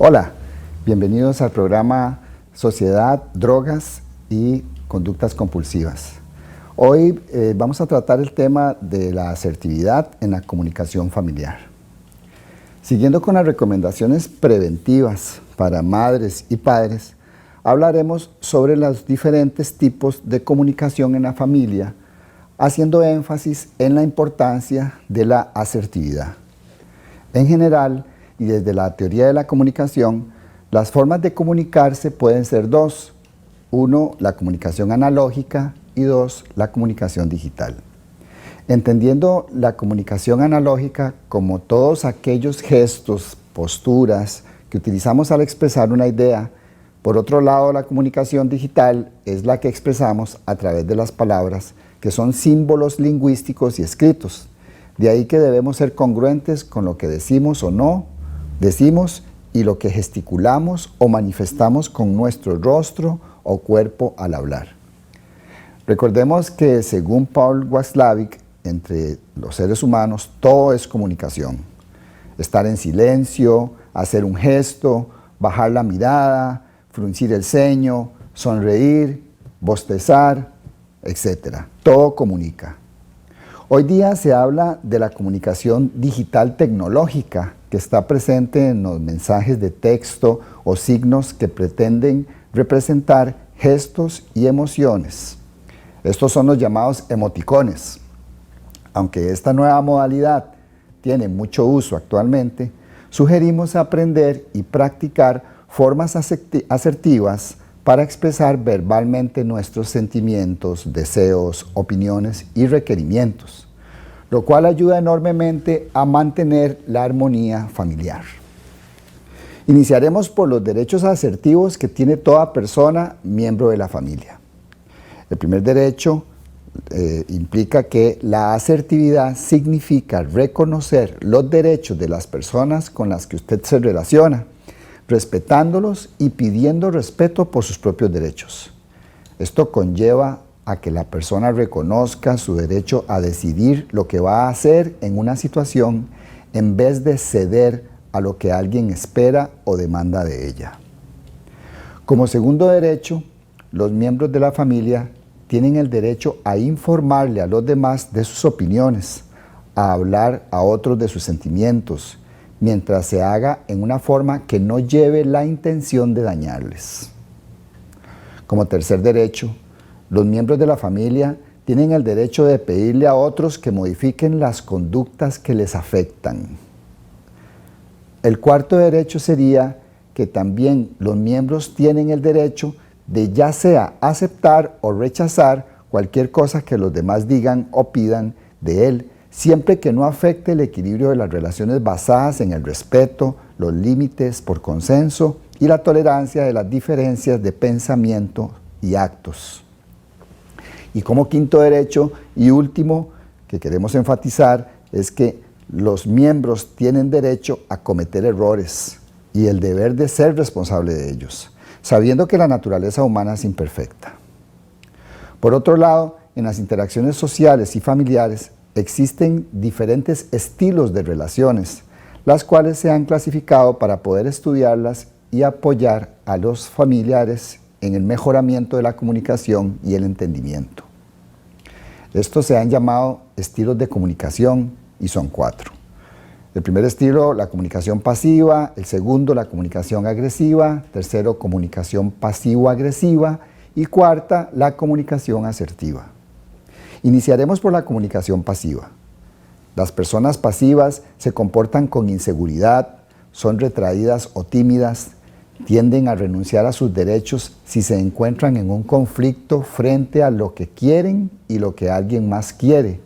Hola, bienvenidos al programa Sociedad, Drogas y Conductas Compulsivas. Hoy vamos a tratar el tema de la asertividad en la comunicación familiar. Siguiendo con las recomendaciones preventivas para madres y padres, hablaremos sobre los diferentes tipos de comunicación en la familia, haciendo énfasis en la importancia de la asertividad. En general, y desde la teoría de la comunicación, las formas de comunicarse pueden ser dos. Uno, la comunicación analógica y dos, la comunicación digital. Entendiendo la comunicación analógica como todos aquellos gestos, posturas que utilizamos al expresar una idea. Por otro lado, la comunicación digital es la que expresamos a través de las palabras, que son símbolos lingüísticos y escritos. De ahí que debemos ser congruentes con lo que decimos o no decimos y lo que gesticulamos o manifestamos con nuestro rostro o cuerpo al hablar. Recordemos que según Paul Watzlawick, entre los seres humanos todo es comunicación. Estar en silencio, hacer un gesto, bajar la mirada, fruncir el ceño, sonreír, bostezar, etc. Todo comunica. Hoy día se habla de la comunicación digital tecnológica que está presente en los mensajes de texto o signos que pretenden representar gestos y emociones. Estos son los llamados emoticones. Aunque esta nueva modalidad tiene mucho uso actualmente, sugerimos aprender y practicar formas asertivas para expresar verbalmente nuestros sentimientos, deseos, opiniones y requerimientos, lo cual ayuda enormemente a mantener la armonía familiar. Iniciaremos por los derechos asertivos que tiene toda persona miembro de la familia. El primer derecho implica que la asertividad significa reconocer los derechos de las personas con las que usted se relaciona, respetándolos y pidiendo respeto por sus propios derechos. Esto conlleva a que la persona reconozca su derecho a decidir lo que va a hacer en una situación en vez de ceder a lo que alguien espera o demanda de ella. Como segundo derecho, los miembros de la familia tienen el derecho a informarle a los demás de sus opiniones, a hablar a otros de sus sentimientos, mientras se haga en una forma que no lleve la intención de dañarles. Como tercer derecho, los miembros de la familia tienen el derecho de pedirle a otros que modifiquen las conductas que les afectan. El cuarto derecho sería que también los miembros tienen el derecho de ya sea aceptar o rechazar cualquier cosa que los demás digan o pidan de él, siempre que no afecte el equilibrio de las relaciones basadas en el respeto, los límites por consenso y la tolerancia de las diferencias de pensamiento y actos. Y como quinto derecho y último que queremos enfatizar es que los miembros tienen derecho a cometer errores y el deber de ser responsable de ellos, sabiendo que la naturaleza humana es imperfecta. Por otro lado, en las interacciones sociales y familiares existen diferentes estilos de relaciones, las cuales se han clasificado para poder estudiarlas y apoyar a los familiares en el mejoramiento de la comunicación y el entendimiento. Estos se han llamado estilos de comunicación y son 4. El primer estilo, la comunicación pasiva; el segundo, la comunicación agresiva; tercero, comunicación pasivo-agresiva y cuarta, la comunicación asertiva. Iniciaremos por la comunicación pasiva. Las personas pasivas se comportan con inseguridad, son retraídas o tímidas, tienden a renunciar a sus derechos si se encuentran en un conflicto frente a lo que quieren y lo que alguien más quiere,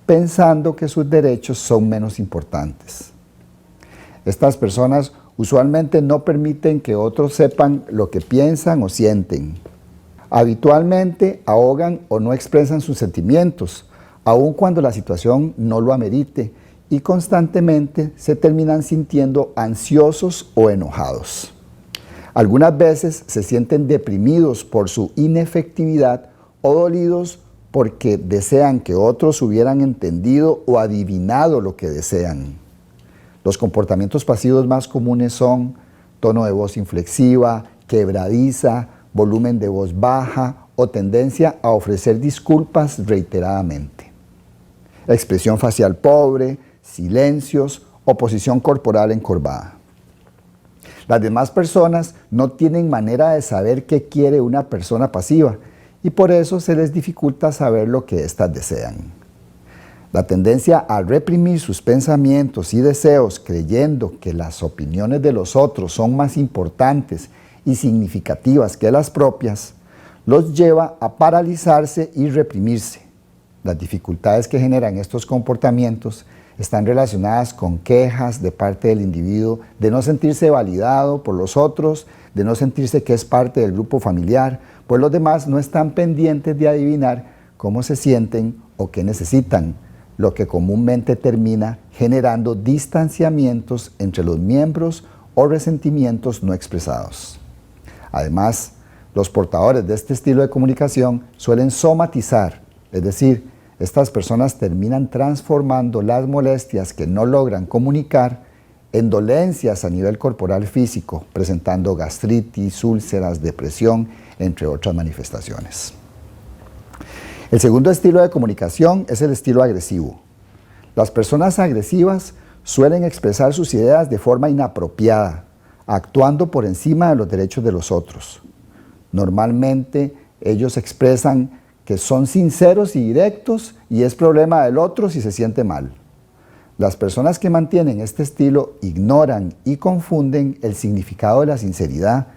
pensando que sus derechos son menos importantes. Estas personas usualmente no permiten que otros sepan lo que piensan o sienten. Habitualmente ahogan o no expresan sus sentimientos, aun cuando la situación no lo amerite, y constantemente se terminan sintiendo ansiosos o enojados. Algunas veces se sienten deprimidos por su inefectividad o dolidos porque desean que otros hubieran entendido o adivinado lo que desean. Los comportamientos pasivos más comunes son tono de voz inflexiva, quebradiza, volumen de voz baja o tendencia a ofrecer disculpas reiteradamente. Expresión facial pobre, silencios o posición corporal encorvada. Las demás personas no tienen manera de saber qué quiere una persona pasiva y por eso se les dificulta saber lo que éstas desean. La tendencia a reprimir sus pensamientos y deseos creyendo que las opiniones de los otros son más importantes y significativas que las propias, los lleva a paralizarse y reprimirse. Las dificultades que generan estos comportamientos están relacionadas con quejas de parte del individuo de no sentirse validado por los otros, de no sentirse que es parte del grupo familiar, pues los demás no están pendientes de adivinar cómo se sienten o qué necesitan, lo que comúnmente termina generando distanciamientos entre los miembros o resentimientos no expresados. Además, los portadores de este estilo de comunicación suelen somatizar, es decir, estas personas terminan transformando las molestias que no logran comunicar en dolencias a nivel corporal físico, presentando gastritis, úlceras, depresión, entre otras manifestaciones. El segundo estilo de comunicación es el estilo agresivo. Las personas agresivas suelen expresar sus ideas de forma inapropiada, actuando por encima de los derechos de los otros. Normalmente ellos expresan que son sinceros y directos y es problema del otro si se siente mal. Las personas que mantienen este estilo ignoran y confunden el significado de la sinceridad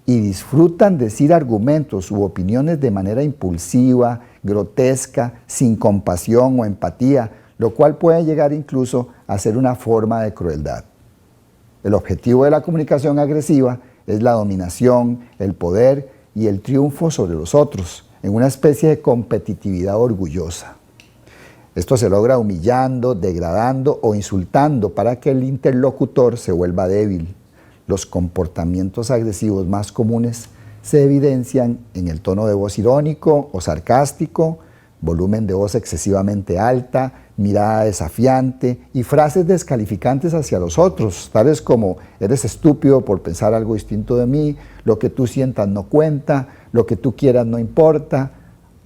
y disfrutan decir argumentos u opiniones de manera impulsiva, grotesca, sin compasión o empatía, lo cual puede llegar incluso a ser una forma de crueldad. El objetivo de la comunicación agresiva es la dominación, el poder y el triunfo sobre los otros, en una especie de competitividad orgullosa. Esto se logra humillando, degradando o insultando para que el interlocutor se vuelva débil. Los comportamientos agresivos más comunes se evidencian en el tono de voz irónico o sarcástico, volumen de voz excesivamente alta, mirada desafiante y frases descalificantes hacia los otros, tales como eres estúpido por pensar algo distinto de mí, lo que tú sientas no cuenta, lo que tú quieras no importa.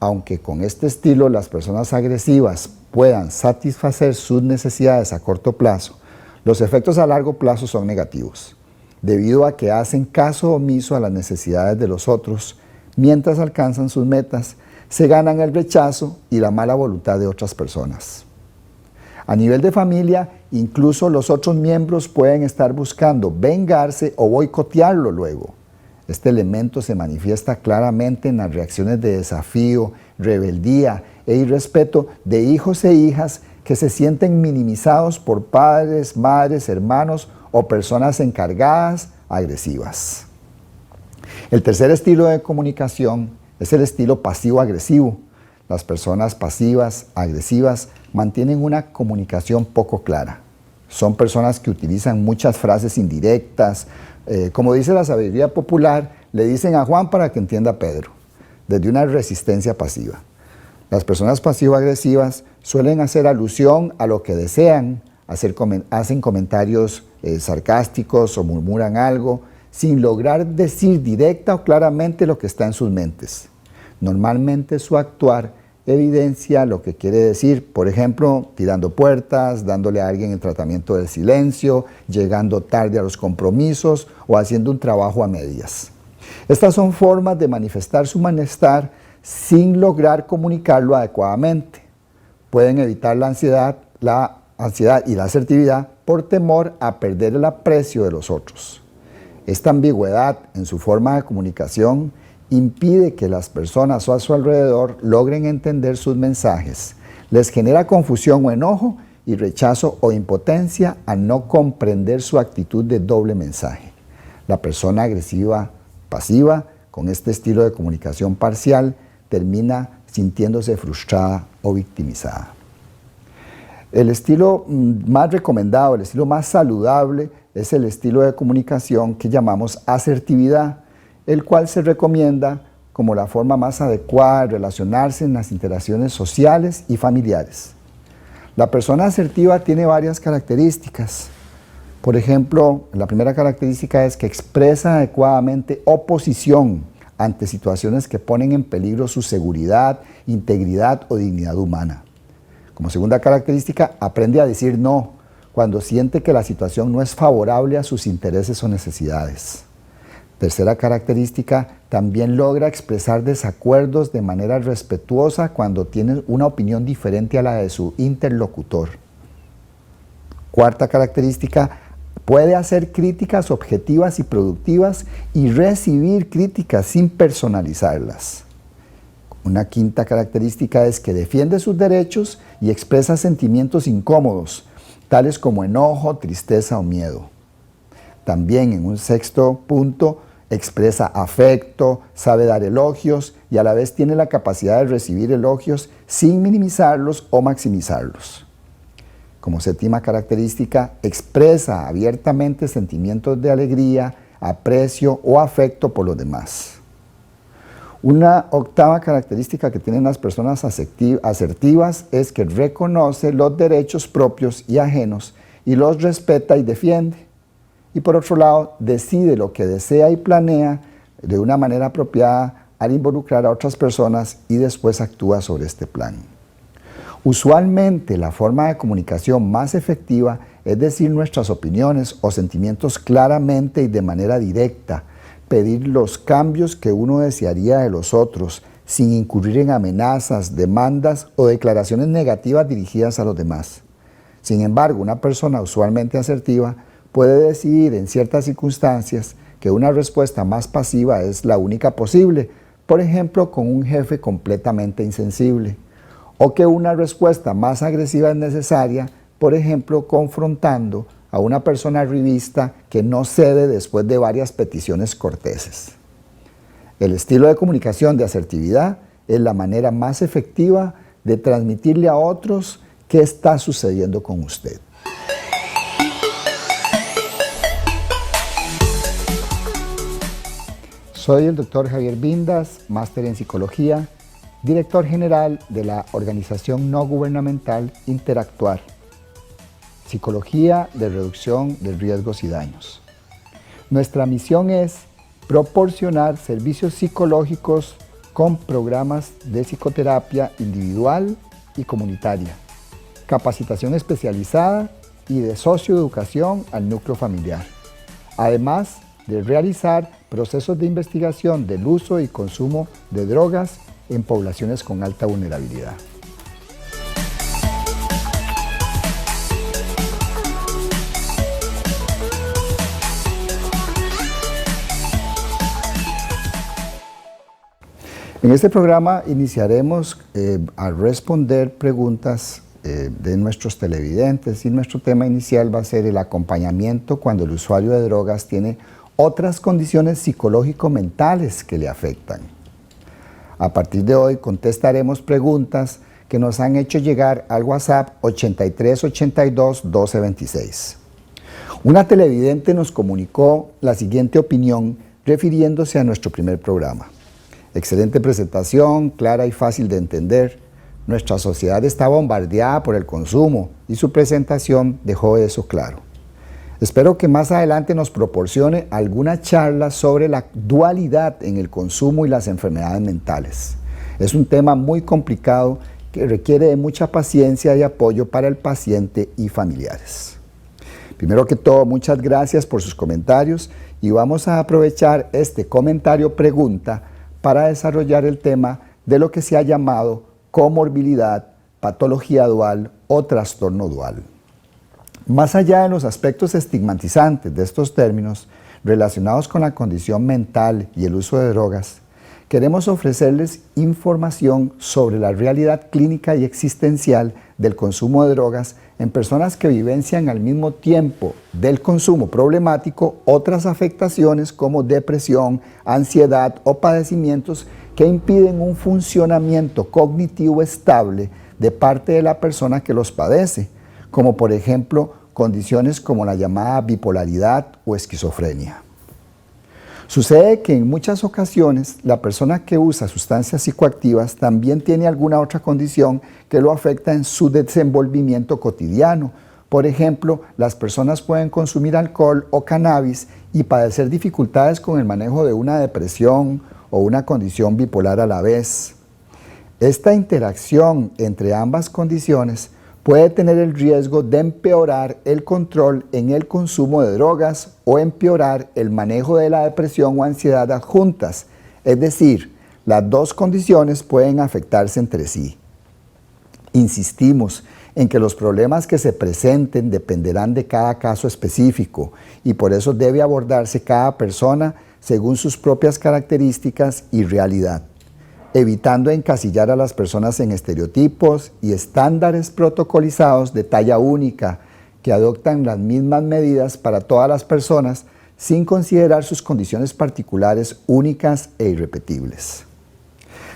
Aunque con este estilo las personas agresivas puedan satisfacer sus necesidades a corto plazo, los efectos a largo plazo son negativos, debido a que hacen caso omiso a las necesidades de los otros, mientras alcanzan sus metas, se ganan el rechazo y la mala voluntad de otras personas. A nivel de familia, incluso los otros miembros pueden estar buscando vengarse o boicotearlo luego. Este elemento se manifiesta claramente en las reacciones de desafío, rebeldía e irrespeto de hijos e hijas que se sienten minimizados por padres, madres, hermanos o personas encargadas agresivas. El tercer estilo de comunicación es el estilo pasivo-agresivo. Las personas pasivas, agresivas, mantienen una comunicación poco clara. Son personas que utilizan muchas frases indirectas. Como dice la sabiduría popular, le dicen a Juan para que entienda a Pedro, desde una resistencia pasiva. Las personas pasivo-agresivas suelen hacer alusión a lo que desean, hacen comentarios sarcásticos o murmuran algo, sin lograr decir directa o claramente lo que está en sus mentes. Normalmente su actuar evidencia lo que quiere decir, por ejemplo, tirando puertas, dándole a alguien el tratamiento del silencio, llegando tarde a los compromisos o haciendo un trabajo a medias. Estas son formas de manifestar su malestar sin lograr comunicarlo adecuadamente. Pueden evitar la ansiedad y la asertividad por temor a perder el aprecio de los otros. Esta ambigüedad en su forma de comunicación impide que las personas a su alrededor logren entender sus mensajes. Les genera confusión o enojo y rechazo o impotencia al no comprender su actitud de doble mensaje. La persona agresiva pasiva, con este estilo de comunicación parcial, termina sintiéndose frustrada o victimizada. El estilo más recomendado, el estilo más saludable, es el estilo de comunicación que llamamos asertividad, el cual se recomienda como la forma más adecuada de relacionarse en las interacciones sociales y familiares. La persona asertiva tiene varias características. Por ejemplo, la primera característica es que expresa adecuadamente oposición ante situaciones que ponen en peligro su seguridad, integridad o dignidad humana. Como segunda característica, aprende a decir no cuando siente que la situación no es favorable a sus intereses o necesidades. Tercera característica, también logra expresar desacuerdos de manera respetuosa cuando tiene una opinión diferente a la de su interlocutor. Cuarta característica, puede hacer críticas objetivas y productivas y recibir críticas sin personalizarlas. Una quinta característica es que defiende sus derechos y expresa sentimientos incómodos, tales como enojo, tristeza o miedo. También en un sexto punto, expresa afecto, sabe dar elogios y a la vez tiene la capacidad de recibir elogios sin minimizarlos o maximizarlos. Como séptima característica, expresa abiertamente sentimientos de alegría, aprecio o afecto por los demás. Una octava característica que tienen las personas asertivas es que reconoce los derechos propios y ajenos y los respeta y defiende. Y por otro lado, decide lo que desea y planea de una manera apropiada al involucrar a otras personas y después actúa sobre este plan. Usualmente la forma de comunicación más efectiva es decir nuestras opiniones o sentimientos claramente y de manera directa, pedir los cambios que uno desearía de los otros, sin incurrir en amenazas, demandas o declaraciones negativas dirigidas a los demás. Sin embargo, una persona usualmente asertiva puede decidir en ciertas circunstancias que una respuesta más pasiva es la única posible, por ejemplo, con un jefe completamente insensible, o que una respuesta más agresiva es necesaria, por ejemplo, confrontando a una persona arribista que no cede después de varias peticiones corteses. El estilo de comunicación de asertividad es la manera más efectiva de transmitirle a otros qué está sucediendo con usted. Soy el Dr. Javier Vindas, máster en psicología, director general de la organización no gubernamental Interactuar, Psicología de Reducción de Riesgos y Daños. Nuestra misión es proporcionar servicios psicológicos con programas de psicoterapia individual y comunitaria, capacitación especializada y de socioeducación al núcleo familiar, además de realizar procesos de investigación del uso y consumo de drogas en poblaciones con alta vulnerabilidad. En este programa iniciaremos a responder preguntas de nuestros televidentes y nuestro tema inicial va a ser el acompañamiento cuando el usuario de drogas tiene otras condiciones psicológico-mentales que le afectan. A partir de hoy contestaremos preguntas que nos han hecho llegar al WhatsApp 8382 1226. Una televidente nos comunicó la siguiente opinión refiriéndose a nuestro primer programa. Excelente presentación, clara y fácil de entender. Nuestra sociedad está bombardeada por el consumo y su presentación dejó eso claro. Espero que más adelante nos proporcione alguna charla sobre la dualidad en el consumo y las enfermedades mentales. Es un tema muy complicado que requiere de mucha paciencia y apoyo para el paciente y familiares. Primero que todo, muchas gracias por sus comentarios y vamos a aprovechar este comentario pregunta para desarrollar el tema de lo que se ha llamado comorbilidad, patología dual o trastorno dual. Más allá de los aspectos estigmatizantes de estos términos relacionados con la condición mental y el uso de drogas, queremos ofrecerles información sobre la realidad clínica y existencial del consumo de drogas en personas que vivencian al mismo tiempo del consumo problemático otras afectaciones como depresión, ansiedad o padecimientos que impiden un funcionamiento cognitivo estable de parte de la persona que los padece, como por ejemplo condiciones como la llamada bipolaridad o esquizofrenia. Sucede que en muchas ocasiones la persona que usa sustancias psicoactivas también tiene alguna otra condición que lo afecta en su desenvolvimiento cotidiano, Por ejemplo, las personas pueden consumir alcohol o cannabis y padecer dificultades con el manejo de una depresión o una condición bipolar a la vez. Esta interacción entre ambas condiciones puede tener el riesgo de empeorar el control en el consumo de drogas o empeorar el manejo de la depresión o ansiedad adjuntas. Es decir, las dos condiciones pueden afectarse entre sí. Insistimos en que los problemas que se presenten dependerán de cada caso específico y por eso debe abordarse cada persona según sus propias características y realidad, evitando encasillar a las personas en estereotipos y estándares protocolizados de talla única que adoptan las mismas medidas para todas las personas sin considerar sus condiciones particulares únicas e irrepetibles.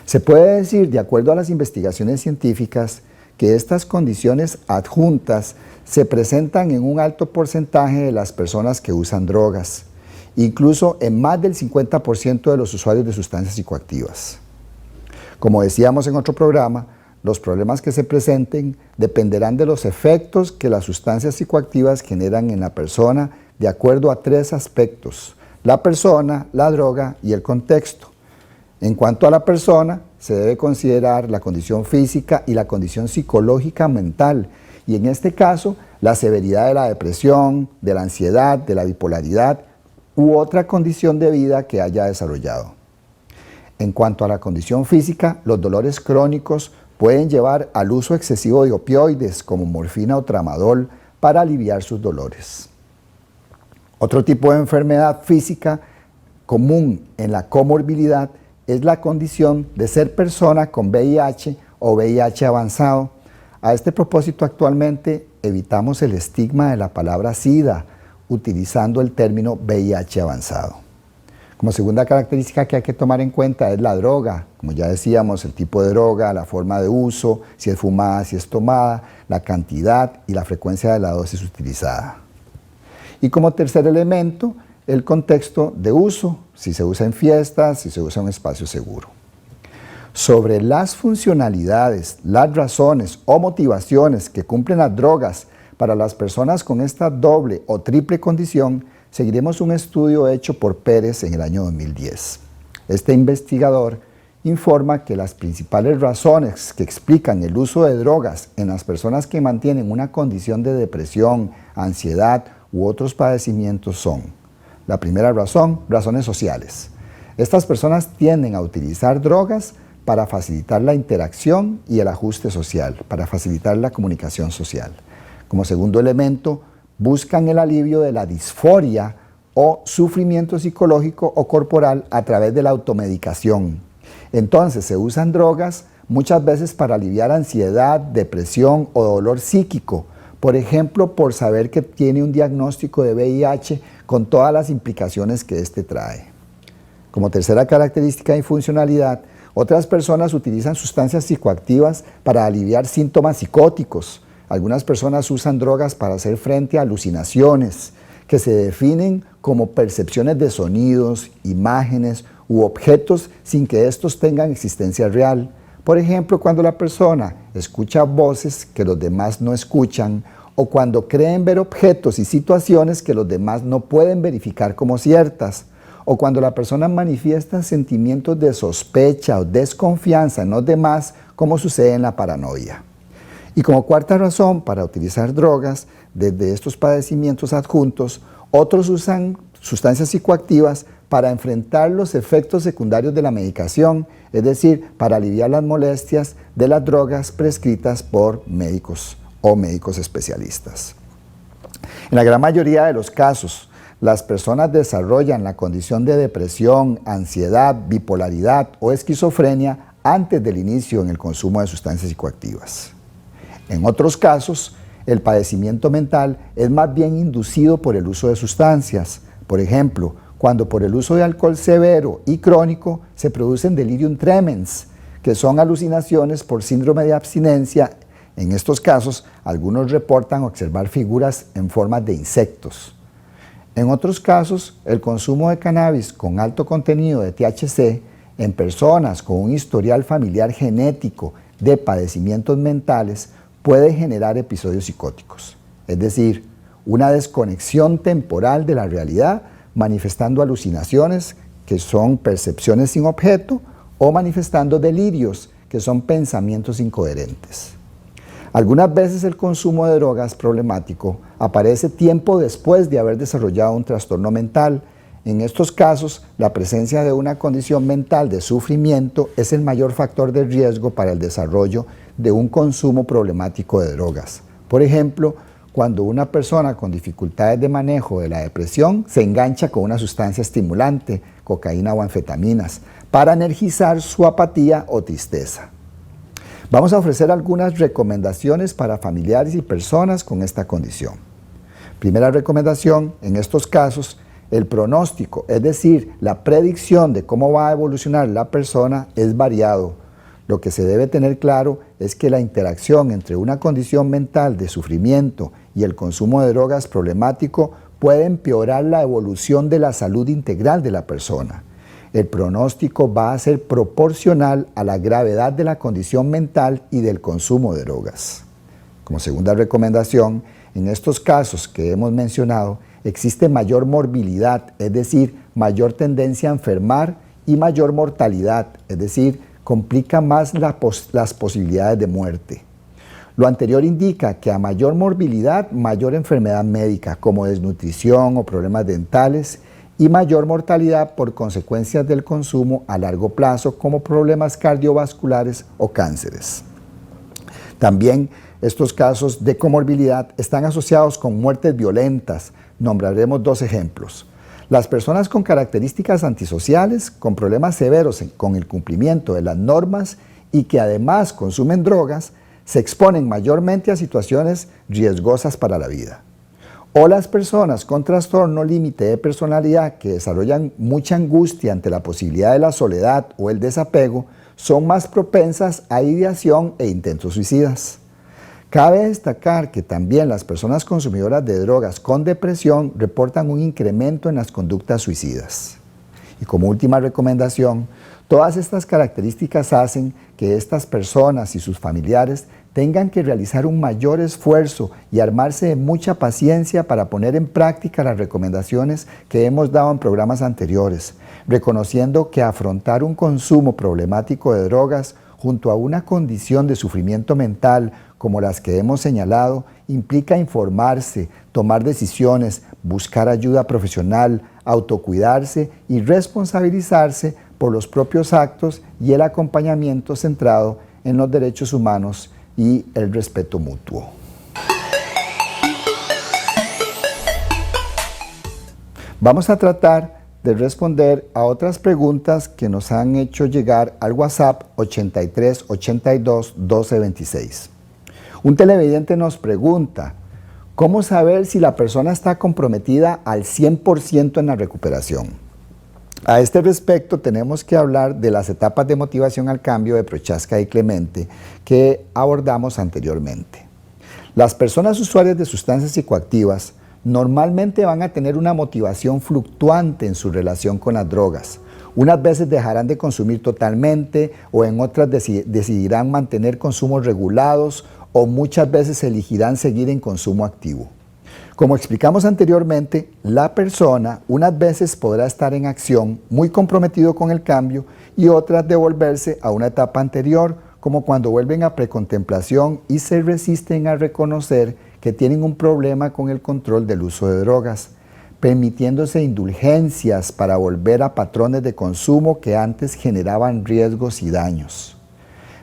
Se puede decir, de acuerdo a las investigaciones científicas, que estas condiciones adjuntas se presentan en un alto porcentaje de las personas que usan drogas, incluso en más del 50% de los usuarios de sustancias psicoactivas. Como decíamos en otro programa, los problemas que se presenten dependerán de los efectos que las sustancias psicoactivas generan en la persona de acuerdo a tres aspectos: la persona, la droga y el contexto. En cuanto a la persona, se debe considerar la condición física y la condición psicológica mental, y en este caso, la severidad de la depresión, de la ansiedad, de la bipolaridad u otra condición de vida que haya desarrollado. En cuanto a la condición física, los dolores crónicos pueden llevar al uso excesivo de opioides como morfina o tramadol para aliviar sus dolores. Otro tipo de enfermedad física común en la comorbilidad es la condición de ser persona con VIH o VIH avanzado. A este propósito, actualmente evitamos el estigma de la palabra SIDA, utilizando el término VIH avanzado. Como segunda característica que hay que tomar en cuenta es la droga. Como ya decíamos, el tipo de droga, la forma de uso, si es fumada, si es tomada, la cantidad y la frecuencia de la dosis utilizada. Y como tercer elemento, el contexto de uso, si se usa en fiestas, si se usa en un espacio seguro. Sobre las funcionalidades, las razones o motivaciones que cumplen las drogas para las personas con esta doble o triple condición, seguiremos un estudio hecho por Pérez en el año 2010. Este investigador informa que las principales razones que explican el uso de drogas en las personas que mantienen una condición de depresión, ansiedad u otros padecimientos son: la primera razón, razones sociales. Estas personas tienden a utilizar drogas para facilitar la interacción y el ajuste social, para facilitar la comunicación social. Como segundo elemento, buscan el alivio de la disforia o sufrimiento psicológico o corporal a través de la automedicación. Entonces se usan drogas muchas veces para aliviar ansiedad, depresión o dolor psíquico, por ejemplo, por saber que tiene un diagnóstico de VIH con todas las implicaciones que este trae. Como tercera característica y funcionalidad, otras personas utilizan sustancias psicoactivas para aliviar síntomas psicóticos. Algunas personas usan drogas para hacer frente a alucinaciones, que se definen como percepciones de sonidos, imágenes u objetos sin que estos tengan existencia real. Por ejemplo, cuando la persona escucha voces que los demás no escuchan, o cuando creen ver objetos y situaciones que los demás no pueden verificar como ciertas, o cuando la persona manifiesta sentimientos de sospecha o desconfianza en los demás, como sucede en la paranoia. Y como cuarta razón para utilizar drogas, desde estos padecimientos adjuntos, otros usan sustancias psicoactivas para enfrentar los efectos secundarios de la medicación, es decir, para aliviar las molestias de las drogas prescritas por médicos o médicos especialistas. En la gran mayoría de los casos, las personas desarrollan la condición de depresión, ansiedad, bipolaridad o esquizofrenia antes del inicio en el consumo de sustancias psicoactivas. En otros casos, el padecimiento mental es más bien inducido por el uso de sustancias. Por ejemplo, cuando por el uso de alcohol severo y crónico se producen delirium tremens, que son alucinaciones por síndrome de abstinencia. En estos casos, algunos reportan observar figuras en forma de insectos. En otros casos, el consumo de cannabis con alto contenido de THC en personas con un historial familiar genético de padecimientos mentales puede generar episodios psicóticos. es decir, una desconexión temporal de la realidad, manifestando alucinaciones, que son percepciones sin objeto, o manifestando delirios, que son pensamientos incoherentes. Algunas veces el consumo de drogas problemático aparece tiempo después de haber desarrollado un trastorno mental. En estos casos, la presencia de una condición mental de sufrimiento es el mayor factor de riesgo para el desarrollo de un consumo problemático de drogas. Por ejemplo, cuando una persona con dificultades de manejo de la depresión se engancha con una sustancia estimulante, cocaína o anfetaminas, para energizar su apatía o tristeza. Vamos a ofrecer algunas recomendaciones para familiares y personas con esta condición. Primera recomendación, en estos casos, el pronóstico, es decir, la predicción de cómo va a evolucionar la persona es variado. Lo que se debe tener claro es que la interacción entre una condición mental de sufrimiento y el consumo de drogas problemático puede empeorar la evolución de la salud integral de la persona. El pronóstico va a ser proporcional a la gravedad de la condición mental y del consumo de drogas. Como segunda recomendación, en estos casos que hemos mencionado, existe mayor morbilidad, es decir, mayor tendencia a enfermar, y mayor mortalidad, es decir, complica más las posibilidades de muerte. Lo anterior indica que a mayor morbilidad, mayor enfermedad médica, como desnutrición o problemas dentales, y mayor mortalidad por consecuencias del consumo a largo plazo, como problemas cardiovasculares o cánceres. También estos casos de comorbilidad están asociados con muertes violentas. Nombraremos dos ejemplos. Las personas con características antisociales, con problemas severos con el cumplimiento de las normas y que además consumen drogas, se exponen mayormente a situaciones riesgosas para la vida. O las personas con trastorno límite de personalidad que desarrollan mucha angustia ante la posibilidad de la soledad o el desapego, son más propensas a ideación e intentos suicidas. Cabe destacar que también las personas consumidoras de drogas con depresión reportan un incremento en las conductas suicidas. Y como última recomendación, todas estas características hacen que estas personas y sus familiares tengan que realizar un mayor esfuerzo y armarse de mucha paciencia para poner en práctica las recomendaciones que hemos dado en programas anteriores, reconociendo que afrontar un consumo problemático de drogas junto a una condición de sufrimiento mental como las que hemos señalado implica informarse, tomar decisiones, buscar ayuda profesional, autocuidarse y responsabilizarse por los propios actos y el acompañamiento centrado en los derechos humanos y el respeto mutuo. Vamos a tratar de responder a otras preguntas que nos han hecho llegar al WhatsApp 83 82 12 26. Un televidente nos pregunta, ¿cómo saber si la persona está comprometida al 100% en la recuperación? A este respecto tenemos que hablar de las etapas de motivación al cambio de Prochaska y Clemente que abordamos anteriormente. Las personas usuarias de sustancias psicoactivas normalmente van a tener una motivación fluctuante en su relación con las drogas. Unas veces dejarán de consumir totalmente o en otras decidirán mantener consumos regulados o muchas veces elegirán seguir en consumo activo. Como explicamos anteriormente, la persona unas veces podrá estar en acción muy comprometido con el cambio y otras devolverse a una etapa anterior, como cuando vuelven a precontemplación y se resisten a reconocer que tienen un problema con el control del uso de drogas, permitiéndose indulgencias para volver a patrones de consumo que antes generaban riesgos y daños.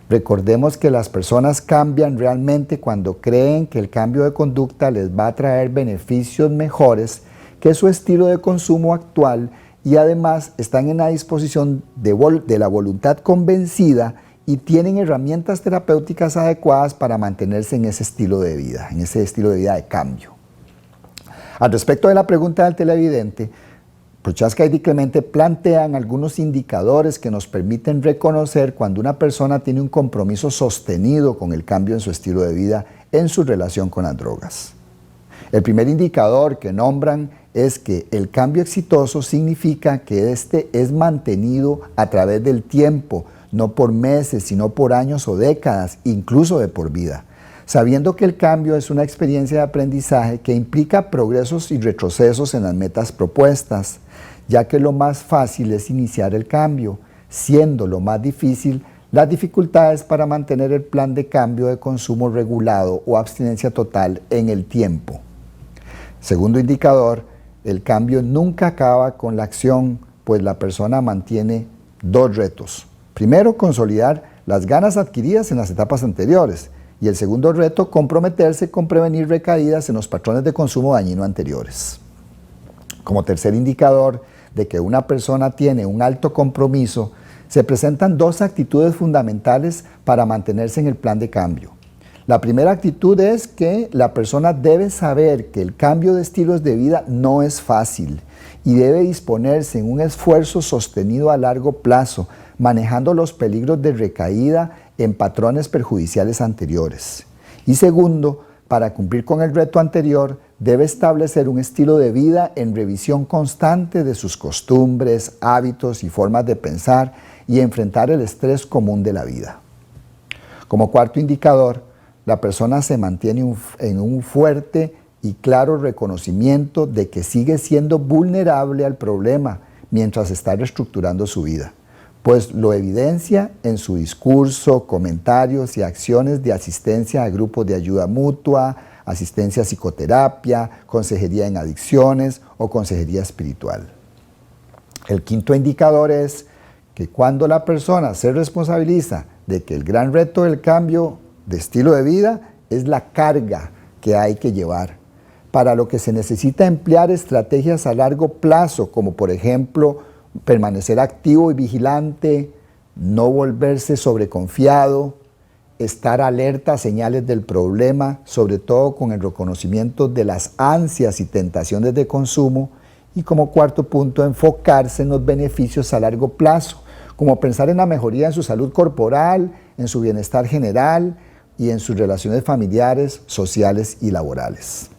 Recordemos que las personas cambian realmente cuando creen que el cambio de conducta les va a traer beneficios mejores que su estilo de consumo actual y además están en la disposición de la voluntad convencida y tienen herramientas terapéuticas adecuadas para mantenerse en ese estilo de vida, de cambio. Al respecto de la pregunta del televidente, Prochaska y Clemente plantean algunos indicadores que nos permiten reconocer cuando una persona tiene un compromiso sostenido con el cambio en su estilo de vida en su relación con las drogas. El primer indicador que nombran es que el cambio exitoso significa que este es mantenido a través del tiempo, no por meses, sino por años o décadas, incluso de por vida. sabiendo que el cambio es una experiencia de aprendizaje que implica progresos y retrocesos en las metas propuestas, ya que lo más fácil es iniciar el cambio, siendo lo más difícil las dificultades para mantener el plan de cambio de consumo regulado o abstinencia total en el tiempo. Segundo indicador, el cambio nunca acaba con la acción, pues la persona mantiene dos retos. Primero, consolidar las ganas adquiridas en las etapas anteriores, y el segundo reto, comprometerse con prevenir recaídas en los patrones de consumo dañino anteriores. Como tercer indicador de que una persona tiene un alto compromiso, se presentan dos actitudes fundamentales para mantenerse en el plan de cambio. La primera actitud es que la persona debe saber que el cambio de estilos de vida no es fácil y debe disponerse en un esfuerzo sostenido a largo plazo, manejando los peligros de recaída en patrones perjudiciales anteriores. Y segundo, para cumplir con el reto anterior, debe establecer un estilo de vida en revisión constante de sus costumbres, hábitos y formas de pensar y enfrentar el estrés común de la vida. Como cuarto indicador, la persona se mantiene en un fuerte y claro reconocimiento de que sigue siendo vulnerable al problema mientras está reestructurando su vida, pues lo evidencia en su discurso, comentarios y acciones de asistencia a grupos de ayuda mutua, asistencia a psicoterapia, consejería en adicciones o consejería espiritual. El quinto indicador es que cuando la persona se responsabiliza de que el gran reto del cambio de estilo de vida es la carga que hay que llevar, para lo que se necesita emplear estrategias a largo plazo, como por ejemplo, permanecer activo y vigilante, no volverse sobreconfiado, estar alerta a señales del problema, sobre todo con el reconocimiento de las ansias y tentaciones de consumo, y como cuarto punto, enfocarse en los beneficios a largo plazo, como pensar en la mejoría en su salud corporal, en su bienestar general y en sus relaciones familiares, sociales y laborales.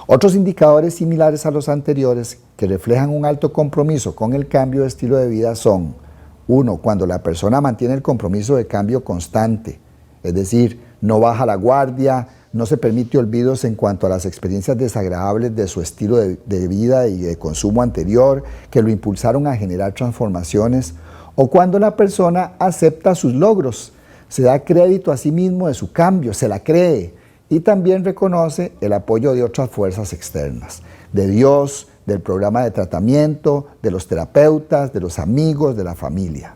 Otros indicadores similares a los anteriores que reflejan un alto compromiso con el cambio de estilo de vida son: 1. Cuando la persona mantiene el compromiso de cambio constante, es decir, no baja la guardia, no se permite olvidos en cuanto a las experiencias desagradables de su estilo de vida y de consumo anterior que lo impulsaron a generar transformaciones, o cuando la persona acepta sus logros, se da crédito a sí mismo de su cambio, se la cree, y también reconoce el apoyo de otras fuerzas externas, de Dios, del programa de tratamiento, de los terapeutas, de los amigos, de la familia.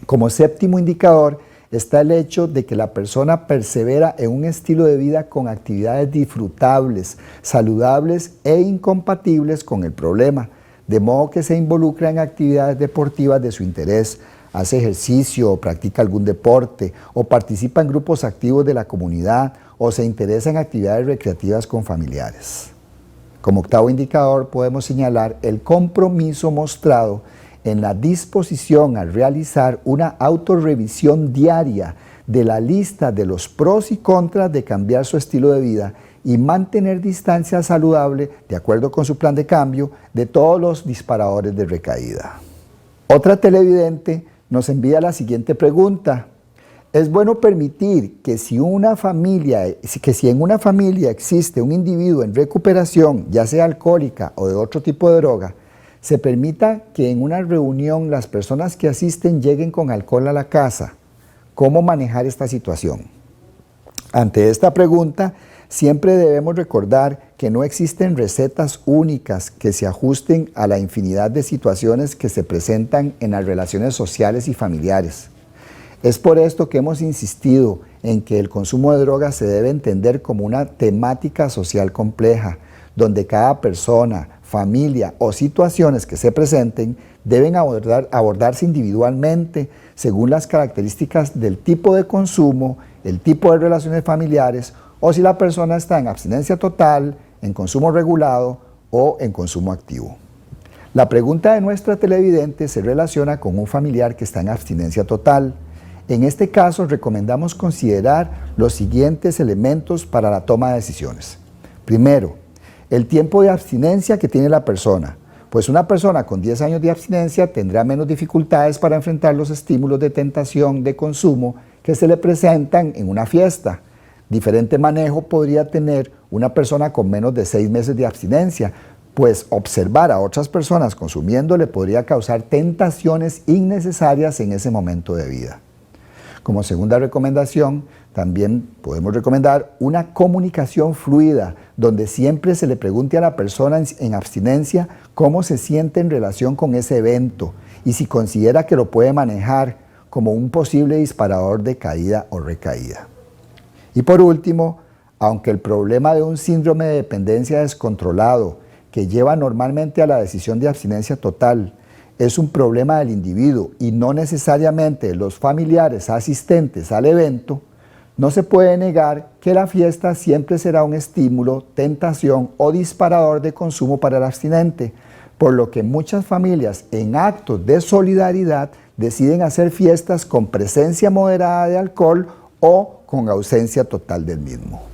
Como séptimo indicador está el hecho de que la persona persevera en un estilo de vida con actividades disfrutables, saludables e incompatibles con el problema, de modo que se involucra en actividades deportivas de su interés, hace ejercicio o practica algún deporte, o participa en grupos activos de la comunidad, o se interesa en actividades recreativas con familiares. Como octavo indicador podemos señalar el compromiso mostrado en la disposición a realizar una autorrevisión diaria de la lista de los pros y contras de cambiar su estilo de vida y mantener distancia saludable, de acuerdo con su plan de cambio, de todos los disparadores de recaída. Otra televidente nos envía la siguiente pregunta: ¿es bueno permitir que si en una familia existe un individuo en recuperación, ya sea alcohólica o de otro tipo de droga, se permita que en una reunión las personas que asisten lleguen con alcohol a la casa? ¿Cómo manejar esta situación? Ante esta pregunta, siempre debemos recordar que no existen recetas únicas que se ajusten a la infinidad de situaciones que se presentan en las relaciones sociales y familiares. Es por esto que hemos insistido en que el consumo de drogas se debe entender como una temática social compleja, donde cada persona, familia o situaciones que se presenten deben abordarse individualmente según las características del tipo de consumo, el tipo de relaciones familiares, o si la persona está en abstinencia total, en consumo regulado o en consumo activo. La pregunta de nuestra televidente se relaciona con un familiar que está en abstinencia total. En este caso, recomendamos considerar los siguientes elementos para la toma de decisiones. Primero, el tiempo de abstinencia que tiene la persona, pues una persona con 10 años de abstinencia tendrá menos dificultades para enfrentar los estímulos de tentación de consumo que se le presentan en una fiesta. Diferente manejo podría tener una persona con menos de 6 meses de abstinencia, pues observar a otras personas consumiendo le podría causar tentaciones innecesarias en ese momento de vida. Como segunda recomendación, también podemos recomendar una comunicación fluida, donde siempre se le pregunte a la persona en abstinencia cómo se siente en relación con ese evento y si considera que lo puede manejar como un posible disparador de caída o recaída. Y por último, aunque el problema de un síndrome de dependencia descontrolado que lleva normalmente a la decisión de abstinencia total es un problema del individuo y no necesariamente de los familiares asistentes al evento, no se puede negar que la fiesta siempre será un estímulo, tentación o disparador de consumo para el abstinente, por lo que muchas familias en actos de solidaridad deciden hacer fiestas con presencia moderada de alcohol o con ausencia total del mismo.